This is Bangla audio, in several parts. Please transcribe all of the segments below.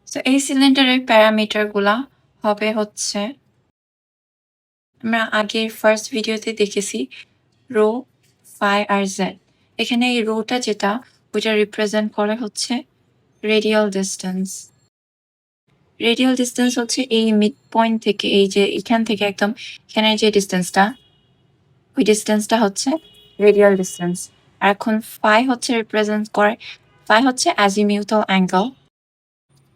সো এই সিলিন্ডারের প্যারামিটারগুলা হবে হচ্ছে আমরা আগের ফার্স্ট ভিডিওতে দেখেছি রো, ফাই আর জেড। এখানে এই রোটা যেটা ওইটা রিপ্রেজেন্ট করে হচ্ছে রেডিয়াল ডিস্টেন্স। রেডিয়াল ডিস্টেন্স হচ্ছে এই মিড পয়েন্ট থেকে এই যে এখান থেকে একদম এখানের যে ডিস্টেন্সটা ওই ডিস্টেন্সটা হচ্ছে রেডিয়াল ডিস্টেন্স। আর এখন ফাই হচ্ছে রিপ্রেজেন্ট করে ফাই হচ্ছে অ্যাজিমিউটাল অ্যাঙ্গেল।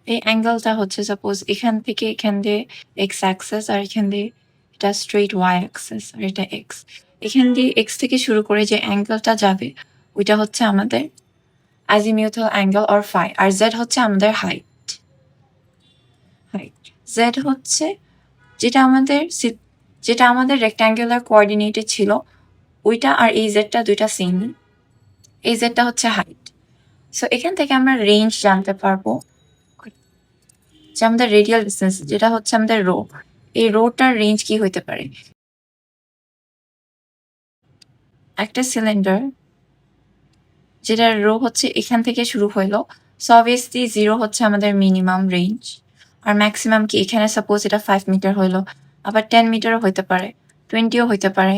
এই অ্যাঙ্গেলটা হচ্ছে সাপোজ এখান থেকে এখান দিয়ে এক্স অ্যাক্সেস আর এখান দিয়ে এটা স্ট্রেট ওয়াই অ্যাক্সেস আর এটা এক্স। এখান দিয়ে এক্স থেকে শুরু করে যে অ্যাঙ্গেলটা যাবে ওইটা হচ্ছে আমাদের অ্যাজিমিউটাল অ্যাঙ্গেল অর ফাই। আর জেড হচ্ছে আমাদের হাইট। জেড হচ্ছে যেটা আমাদের রেক্ট্যাঙ্গুলার কোঅর্ডিনেটে ছিল ওইটা আর এই জেডটা দুইটা সেম। এই জেডটা হচ্ছে হাইট। সো এখান থেকে আমরা রেঞ্জ জানতে পারবো যে আমাদের রেডিয়াল ডিস্টেন্স যেটা হচ্ছে আমাদের রো, এই রোটার রেঞ্জ কি হইতে পারে। একটা সিলিন্ডার যেটার রো হচ্ছে এখান থেকে শুরু হইলো, সো অবভিয়াসলি 0 হচ্ছে আমাদের মিনিমাম রেঞ্জ আর ম্যাক্সিমাম কি এখানে সাপোজ এটা 5 মিটার হইলো, আবার 10 মিটারও হইতে পারে, 20ও হইতে পারে,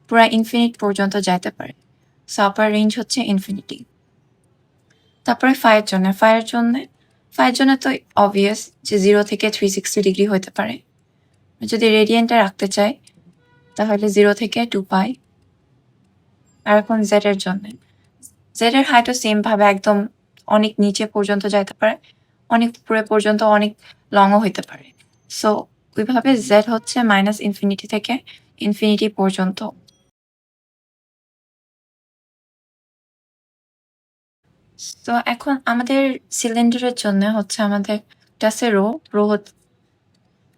পুরা ইনফিনিট পর্যন্ত যাইতে পারে। সো আপার রেঞ্জ হচ্ছে ইনফিনিটি। তারপরে ফায়ের জন্য তো অবভিয়াস যে 0 থেকে 360 ডিগ্রি হইতে পারে। যদি রেডিয়েন্টে রাখতে চাই তাহলে 0 থেকে 2 পাই। আর এখন জেড এর জন্য জেড এর হাইটও সেম ভাবে একদম অনেক নিচে পর্যন্ত যাইতে পারে, অনেক উপরে পর্যন্ত অনেক লংও হইতে পারে। সো ওইভাবে জেড হচ্ছে মাইনাস ইনফিনিটি থেকে ইনফিনিটি পর্যন্ত। তো এখন আমাদের সিলিন্ডারের জন্য হচ্ছে আমাদের আছে rho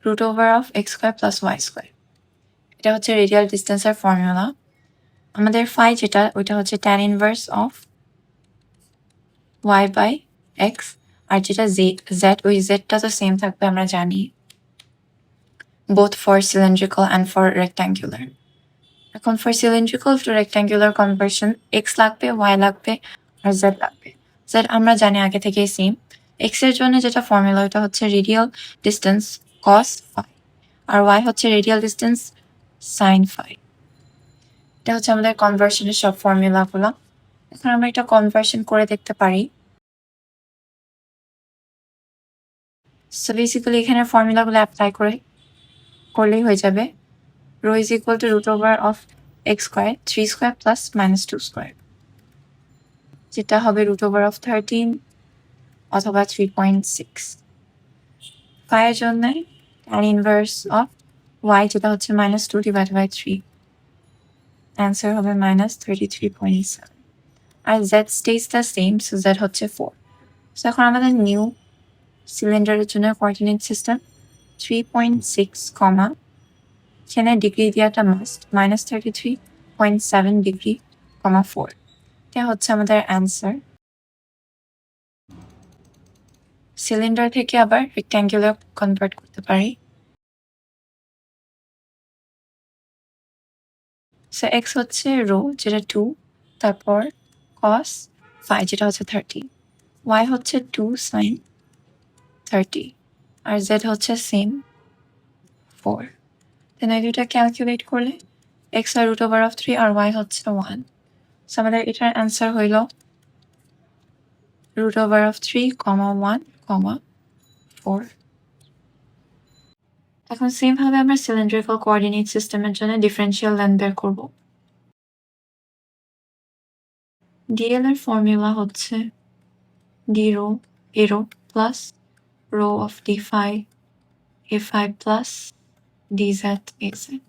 root over of x square plus y square. এটা হচ্ছে রেডিয়াল ডিস্টেন্সের ফর্মুলা। আমাদের ফাই যেটা ওইটা হচ্ছে tan inverse of y by x. আর যেটা জেড ওই জেডটা তো সেম থাকবে আমরা জানি, both for cylindrical and for rectangular. এখন for cylindrical to rectangular conversion x লাগবে, y লাগবে আর z লাগবে। z আমরা জানি আগে থেকেই সেম। x এর জন্য যেটা ফর্মুলা ওটা হচ্ছে রেডিয়াল ডিস্টেন্স cos phi আর y হচ্ছে রেডিয়াল ডিস্টেন্স sin phi। এটা হচ্ছে আমাদের কনভার্সনের সব ফর্মুলাগুলো। এখন আমরা এটা কনভার্সন করে দেখতে পারি। সো বেসিক্যালি এখানে ফর্মুলাগুলো অ্যাপ্লাই করলেই হয়ে যাবে। Rho is equal to root over of x square 3 square plus -2 square, যেটা হবে রুট ওভার অফ 13 অথবা 3.6। ফাইয়ের জন্য tan ইনভার্স অফ y যেটা হচ্ছে -2 ডিভাইড বাই 3, অ্যান্সার হবে -33.7। আর z stage the same, so z হচ্ছে 4। সো এখন আমাদের নিউ সিলিন্ডারের জন্য কোঅর্ডিনেট সিস্টেম 3.6, এখানে ডিগ্রি দেওয়াটা মাস্ট -33.7 ডিগ্রি, 4। এটা হচ্ছে আমাদের অ্যান্সার। সিলিন্ডার থেকে আবার রেক্ট্যাঙ্গুলার কনভার্ট করতে পারি। সো এক্স হচ্ছে রো যেটা 2, তারপর cos phi যেটা হচ্ছে 30, y হচ্ছে 2 sin 30 আর z হচ্ছে সেম 4। দেন এই দুইটা ক্যালকুলেট করলে x হয় রুট ওভার অফ 3 আর y হচ্ছে 1। সো আমাদের এটার অ্যান্সার হইল রুট ওভার অফ 3, 1, 4। এখন সেম ভাবে আমরা সিলিন্ড্রিক্যাল কোঅর্ডিনেট সিস্টেমের জন্য ডিফারেনশিয়াল লেন্থ বের করব। ডিএল এর ফর্মুলা হচ্ছে d rho a rho plus rho of d phi a phi plus d z a z.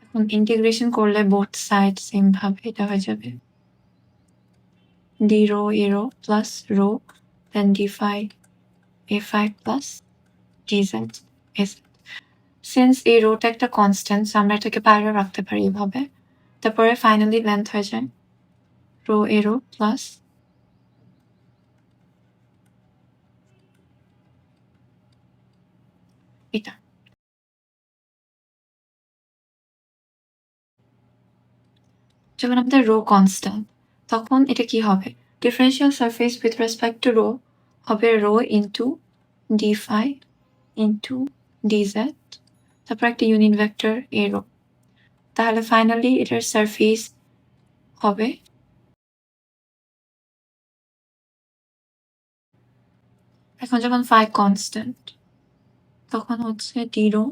এখন ইন্টিগ্রেশন করলে বোথ সাইড সেম ভাবে এটা হয়ে যাবে d rho a rho plus rho then d phi a phi plus d z a z. Since এই রোটা একটা কনস্ট্যান্ট, আমরা এটাকে বাইরে রাখতে পারি এভাবে। তারপরে ফাইনালি লেন্থ হয়ে যায় রো এ রো প্লাস এটা। যখন আমাদের রো কনস্ট্যান্ট তখন এটা কি হবে, differential surface with respect to rho হবে rho into d phi into d z, তারপর একটা ইউনিট ভেক্টর এ রো। তাহলে ফাইনালি এটার সারফেস হবে এখন যখন ফাই কনস্ট্যান্ট তখন হচ্ছে ডি রো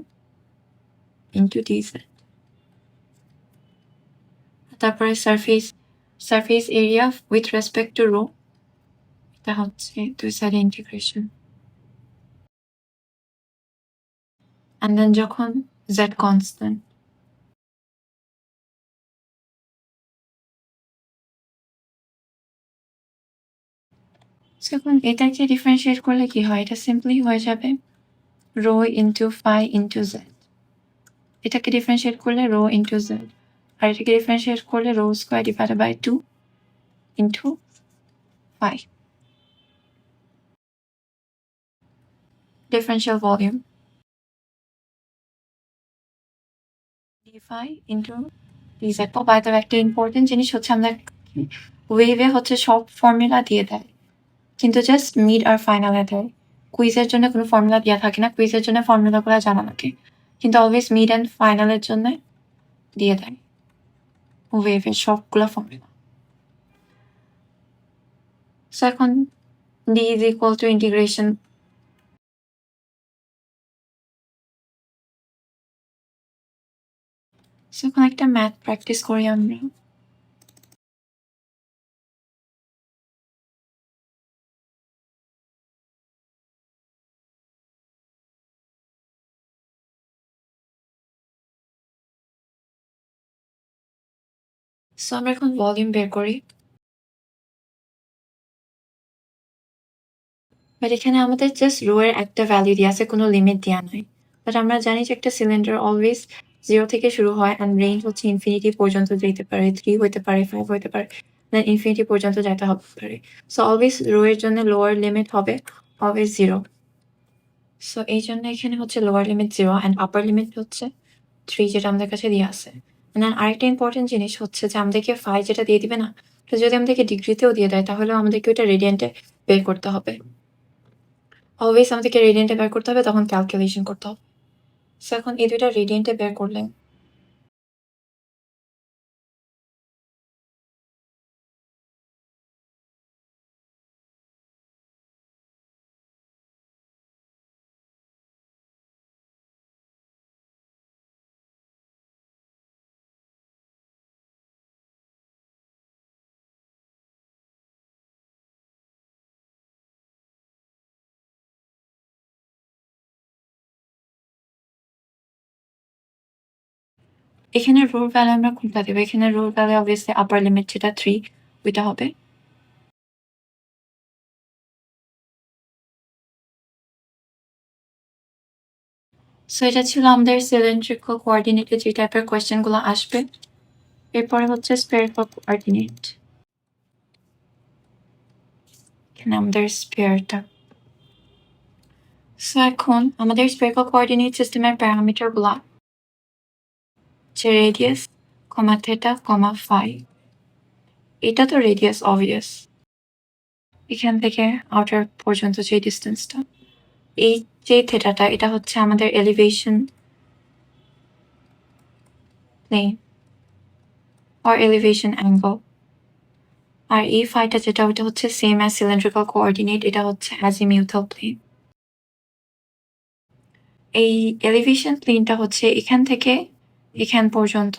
ইন্টু ডিজেড, তারপরে surface area with respect to rho, এটা হচ্ছে দুই সাইডে ইন্টিগ্রেশন, and then যখন z কনস্ট্যান্ট এখন এটাকে ডিফারেন্সিয়েট করলে কি হয়, এটা সিম্পলি হয়ে যাবে rho into phi into z. এটাকে ডিফারেন্সিয়েট করলে রো ইন্টু জেড, আর এটাকে ডিফারেন্সিয়েট করলে rho square divided by 2 into phi. Differential volume d phi into d z. By the একটা ইম্পর্টেন্ট জিনিস হচ্ছে আমরা ওয়েভে হচ্ছে সব ফর্মুলা দিয়ে দেয়, কিন্তু জাস্ট মিড আর ফাইনালে দেয়। কুইজের জন্য কোনো ফর্মুলা দেওয়া থাকে না, কুইজের জন্য ফর্মুলাগুলো জানা লাগে, কিন্তু অলওয়েজ মিড অ্যান্ড ফাইনালের জন্য দিয়ে দেয় ওয়েভের সবগুলো ফর্মুলা। সো এখন d is equal to integration so এখন একটা ম্যাথ প্র্যাকটিস করি আমরা। সো আমরা এখন ভলিউম বের করি, বাট এখানে আমাদের জাস্ট রো এর একটা ভ্যালু দিয়ে আছে, কোনো লিমিট দেওয়া নাই। বাট আমরা জানি যে একটা সিলিন্ডার অলওয়েজ 0 থেকে শুরু হয় অ্যান্ড রেঞ্জ হচ্ছে ইনফিনিটি পর্যন্ত যেতে পারে, 3 হতে পারে, 5 হতে পারে, দেন ইনফিনিটি পর্যন্ত যেতে হতে পারে। সো অলওয়েজ রো এর জন্য লোয়ার লিমিট হবে অলওয়েজ 0। সো এই জন্য এখানে হচ্ছে lower limit 0 and upper limit হচ্ছে 3, যেটা আমাদের কাছে দিয়ে আছে। আরেকটা ইম্পর্টেন্ট জিনিস হচ্ছে যে আমাদেরকে ফাই যেটা দিয়ে দিবে না, তো যদি আমাদেরকে ডিগ্রিতেও দিয়ে দেয় তাহলেও আমাদেরকে ওইটা রেডিয়েন্টে বের করতে হবে। অলওয়েজ আমাদেরকে রেডিয়েন্টে বের করতে হবে, তখন ক্যালকুলেশন করতে হবে। সো এখন এই দুইটা রেডিয়েন্টে বের করলে এখানে রোর ভ্যালু আমরা কোনটা দেবো, এখানে রোর ভ্যালু অবভিয়াসলি আপার লিমিট যেটা 3 ওইটা হবে। সো এটা ছিল আমাদের সিলিন্ড্রিক্যাল কোঅর্ডিনেটে যে টাইপের কোয়েশ্চেনগুলো আসবে। এরপরে হচ্ছে স্ফেরিক্যাল কোঅর্ডিনেট, এখানে আমাদের স্ফিয়ারটা। সো এখন আমাদের স্ফেরিক্যাল কোঅর্ডিনেট সিস্টেমের প্যারামিটারগুলো যে রেডিয়াস, কমা থেটা, কমা ফাই। এটা তো রেডিয়াস অবভিয়াস, এখান থেকে আউটার পর্যন্ত যে ডিস্টেন্সটা। এই যে থেটাটা এটা হচ্ছে আমাদের elevation plane or elevation angle, আর এই ফাইটা যেটা ওটা হচ্ছে সেম অ্যাজ সিলিন্ড্রিক্যাল কোঅর্ডিনেট, এটা হচ্ছে অ্যাজিমিউথাল প্লেন। এই এলিভেশন প্লেনটা হচ্ছে এখান থেকে এখান পর্যন্ত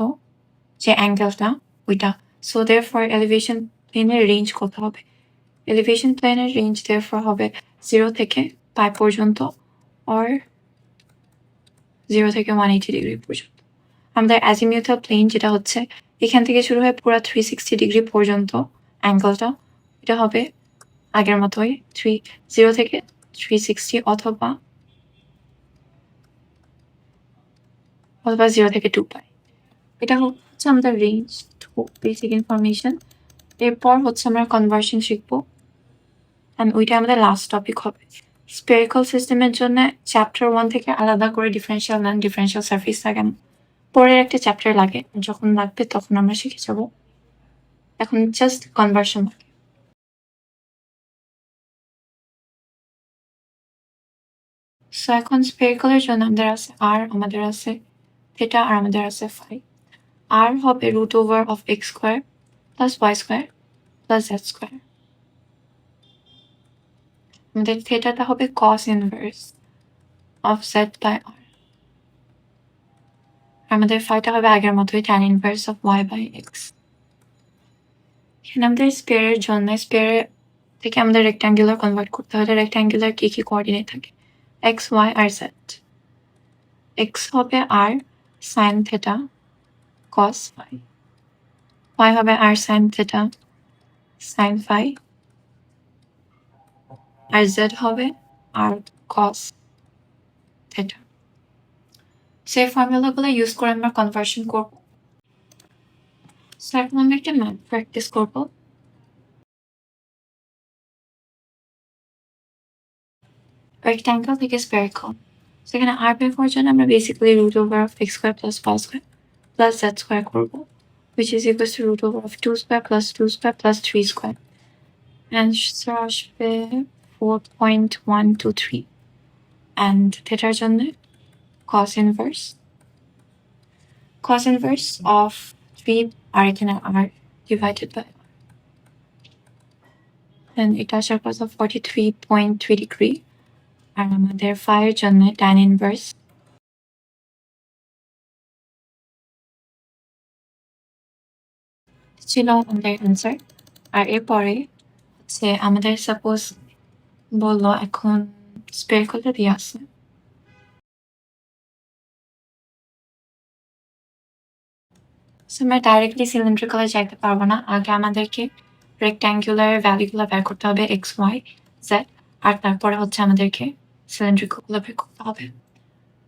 যে অ্যাঙ্গেলটা ওইটা। সো দেয়ারফর এলিভেশন প্লেনের রেঞ্জ কত হবে, এলিভেশন প্লেনের রেঞ্জ দেয়ারফর হবে 0 থেকে পাই পর্যন্ত or 0 থেকে 180 ডিগ্রি পর্যন্ত। আমাদের অ্যাজিমিউথাল প্লেন যেটা হচ্ছে এখান থেকে শুরু হয়ে পুরো 360 ডিগ্রি পর্যন্ত অ্যাঙ্গেলটা, এটা হবে আগের মতোই 0 থেকে 360 অথবা 0 থেকে 2 পাই। এটা হচ্ছে আমাদের রেঞ্জ বেসিক ইনফরমেশন। এরপর হচ্ছে আমরা কনভার্সন শিখবো, অ্যান্ড ওইটা আমাদের লাস্ট টপিক হবে। স্ফেরিক্যাল সিস্টেমের জন্য চ্যাপ্টার 1 থেকে আলাদা করে ডিফারেন্সিয়াল অ্যান্ড ডিফারেন্সিয়াল সারফেস থাকে না, পরের একটা চ্যাপ্টার লাগে, যখন লাগবে তখন আমরা শিখে যাব। এখন জাস্ট কনভার্সন সো এখন স্পেরিক্যালের জন্য আমাদের আছে আর, আমাদের আছে থিটা আর আমাদের আছে ফাই। আর হবে √(x² + y² + z²। আমাদের থিটাটা হবে cos inverse of z/r। আমাদের ফাইটা হবে আগের মতোই tan inverse of y/x। এখানে আমাদের স্পেয়ারের জন্য স্পেয়ার থেকে আমাদের রেক্ট্যাঙ্গুলার কনভার্ট করতে হলে রেক্ট্যাঙ্গুলার কি কি কোঅর্ডিনেট থাকে? x, y আর z। x হবে r sin theta cos phi, y হবে r sin theta sin phi, আর z হবে r cos থিটা। সেই ফর্মুলাগুলো ইউজ করে আমরা কনভার্সন করব। সো এখন আমরা একটা ম্যাথ প্র্যাকটিস করব। রেক্ট্যাঙ্গেল থেকে স্পেরিক্যাল। সেখানে r বের করার জন্য আমরা বেসিক্যালি √(x² + y² + z² করব, which is equals to √(2² + 2² + 3²। Answer আসবে 4.123। অ্যান্ড থিটার জন্য cos inverse of 3 আর এখানে r divided by r, and এটা আসার কথা 43.3 ডিগ্রি। আর আমাদের phi এর জন্য tan inverse ছিল আমাদের অ্যান্সার। আর এরপরে হচ্ছে আমাদের সাপোজ বললো এখন স্পেরিক্যালটা দিয়ে আছে। আমরা ডাইরেক্টলি সিলিন্ড্রিক্যালে যাইতে পারবো না, আগে আমাদেরকে রেক্ট্যাঙ্গুলার ভ্যালুগুলো বের করতে হবে x, y, z, আর তারপরে হচ্ছে আমাদেরকে সিলিন্ড্রিক্যালগুলো বের করতে হবে।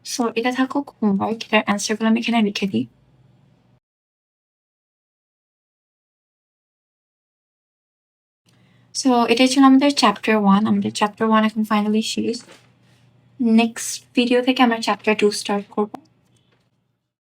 সো এটা থাকুক হোমওয়ার্ক, এটার অ্যান্সারগুলো আমি এখানে লিখে দিই। সো এটাই ছিল আমাদের চ্যাপ্টার 1। আমাদের চ্যাপ্টার 1 এখন ফাইনালি শেষ। নেক্সট ভিডিও থেকে আমরা চ্যাপ্টার 2 স্টার্ট করবো।